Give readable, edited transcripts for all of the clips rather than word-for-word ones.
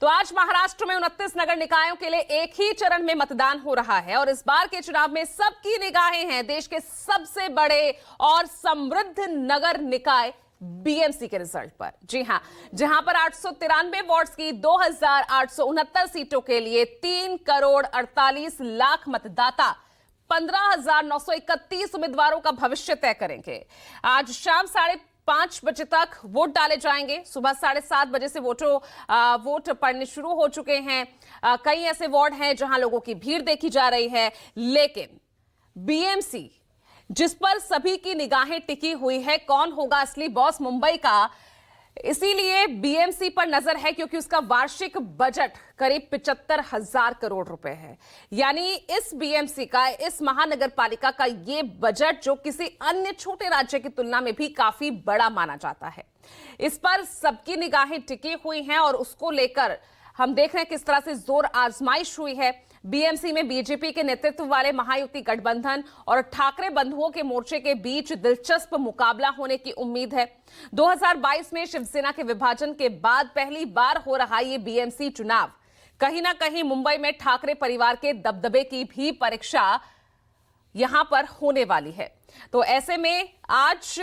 तो आज महाराष्ट्र में 29 नगर निकायों के लिए एक ही चरण में मतदान हो रहा है और इस बार के चुनाव में सबकी निगाहें हैं देश के सबसे बड़े और समृद्ध नगर निकाय बीएमसी के रिजल्ट पर। जी हां, जहां पर 893 वार्ड्स की 2869 सीटों के लिए 3,48,00,000 मतदाता 15,931 उम्मीदवारों का भविष्य तय करेंगे। आज शाम 5:30 बजे तक वोट डाले जाएंगे। सुबह 7:30 बजे से वोट पड़ने शुरू हो चुके हैं। कई ऐसे वार्ड हैं जहां लोगों की भीड़ देखी जा रही है, लेकिन बीएमसी जिस पर सभी की निगाहें टिकी हुई है, कौन होगा असली बॉस मुंबई का, इसीलिए बीएमसी पर नजर है क्योंकि उसका वार्षिक बजट करीब 75,000 करोड़ रुपए है। यानी इस बीएमसी का, इस महानगर पालिका का ये बजट जो किसी अन्य छोटे राज्य की तुलना में भी काफी बड़ा माना जाता है, इस पर सबकी निगाहें टिकी हुई हैं और उसको लेकर हम देख रहे हैं किस तरह से जोर आजमाइश हुई है। बीएमसी में बीजेपी के नेतृत्व वाले महायुति गठबंधन और ठाकरे बंधुओं के मोर्चे के बीच दिलचस्प मुकाबला होने की उम्मीद है। 2022 में शिवसेना के विभाजन के बाद पहली बार हो रहा ये बीएमसी चुनाव कहीं ना कहीं मुंबई में ठाकरे परिवार के दबदबे की भी परीक्षा यहां पर होने वाली है। तो ऐसे में आज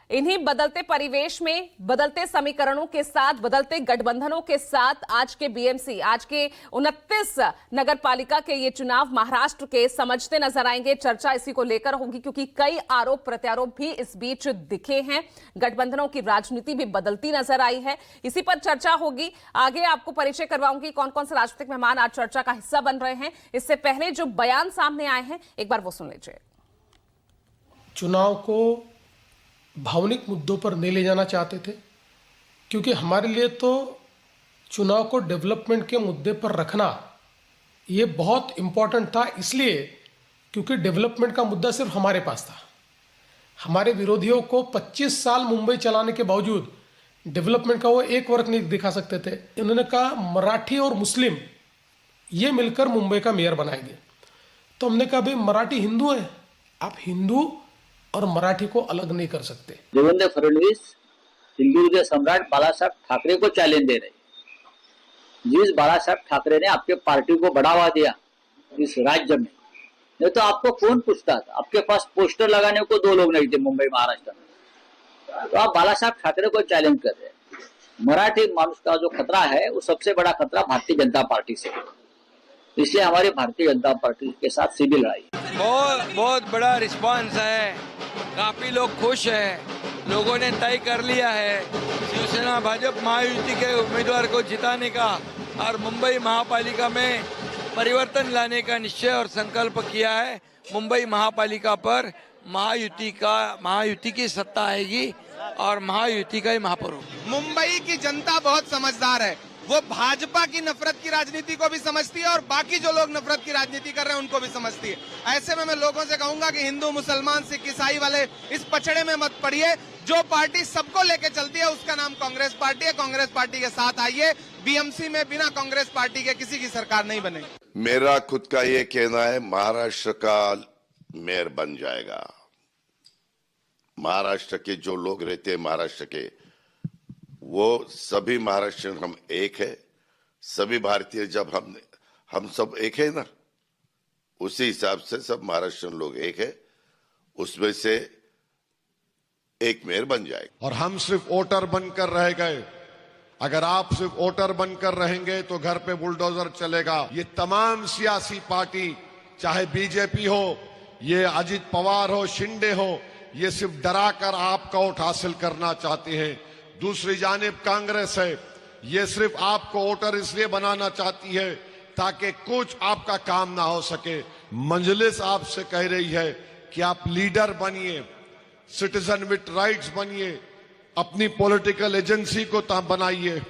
इन्हीं बदलते परिवेश में, बदलते समीकरणों के साथ, बदलते गठबंधनों के साथ आज के बीएमसी, आज के 29 नगर पालिका के ये चुनाव महाराष्ट्र के समझते नजर आएंगे। चर्चा इसी को लेकर होगी क्योंकि कई आरोप प्रत्यारोप भी इस बीच दिखे हैं। गठबंधनों की राजनीति भी बदलती नजर आई है, इसी पर चर्चा होगी। आगे आपको परिचय करवाऊंगी कौन कौन से राजनीतिक मेहमान आज चर्चा का हिस्सा बन रहे हैं। इससे पहले जो बयान सामने आए हैं एक बार वो सुन लीजिए। चुनाव को भावनिक मुद्दों पर नहीं ले जाना चाहते थे क्योंकि हमारे लिए तो चुनाव को डेवलपमेंट के मुद्दे पर रखना ये बहुत इम्पोर्टेंट था, इसलिए क्योंकि डेवलपमेंट का मुद्दा सिर्फ हमारे पास था। हमारे विरोधियों को 25 साल मुंबई चलाने के बावजूद डेवलपमेंट का वो एक वर्क नहीं दिखा सकते थे। उन्होंने कहा मराठी और मुस्लिम ये मिलकर मुंबई का मेयर बनाएंगे। तो हमने कहा भाई मराठी हिंदू है, आप हिंदू और मराठी को अलग नहीं कर सकते। देवेंद्र फडणवीस हिंदू हृदय सम्राट बाला साहब ठाकरे को चैलेंज दे रहे। जिस बाला साहब ठाकरे ने आपके पार्टी को बढ़ावा दिया इस राज्य में, नहीं तो आपको कौन पूछता था? आपके पास पोस्टर लगाने को 2 लोग नहीं थे मुंबई महाराष्ट्र में। तो आप बाला साहब ठाकरे को चैलेंज कर रहे हैं। मराठी मानुष का जो खतरा है वो सबसे बड़ा खतरा भारतीय जनता पार्टी से, इसलिए हमारी भारतीय जनता पार्टी के साथ सीधी लड़ाई। बहुत बड़ा रिस्पांस है, काफी लोग खुश हैं। लोगों ने तय कर लिया है शिवसेना भाजपा महायुति के उम्मीदवार को जिताने का और मुंबई महापालिका में परिवर्तन लाने का निश्चय और संकल्प किया है। मुंबई महापालिका पर महायुति की सत्ता आएगी और महायुति का ही महापर्व। मुंबई की जनता बहुत समझदार है, वो भाजपा की नफरत की राजनीति को भी समझती है और बाकी जो लोग नफरत की राजनीति कर रहे हैं उनको भी समझती है। ऐसे में मैं लोगों से कहूंगा कि हिंदू मुसलमान सिख ईसाई वाले इस पछड़े में मत पड़िए। जो पार्टी सबको लेके चलती है उसका नाम कांग्रेस पार्टी है। कांग्रेस पार्टी के साथ आइए। बीएमसी में बिना कांग्रेस पार्टी के किसी की सरकार नहीं बनेगी। मेरा खुद का ये कहना है, महाराष्ट्र का मेयर बन जाएगा। महाराष्ट्र के जो लोग रहते हैं, महाराष्ट्र के वो सभी महाराष्ट्र हम एक है, सभी भारतीय जब हम सब एक है ना, उसी हिसाब से सब महाराष्ट्र लोग एक है, उसमें से एक मेयर बन जाएगा। और हम सिर्फ वोटर बनकर रह गए। अगर आप सिर्फ वोटर बनकर रहेंगे तो घर पे बुलडोजर चलेगा। ये तमाम सियासी पार्टी, चाहे बीजेपी हो, ये अजित पवार हो, शिंदे हो, ये सिर्फ डराकर आपका वोट हासिल करना चाहते हैं। दूसरी जानिब कांग्रेस है, ये सिर्फ आपको वोटर इसलिए बनाना चाहती है ताकि कुछ आपका काम ना हो सके। मंजलिस आपसे कह रही है कि आप लीडर बनिए, सिटीजन विद राइट्स बनिए, अपनी पॉलिटिकल एजेंसी को बनाइए।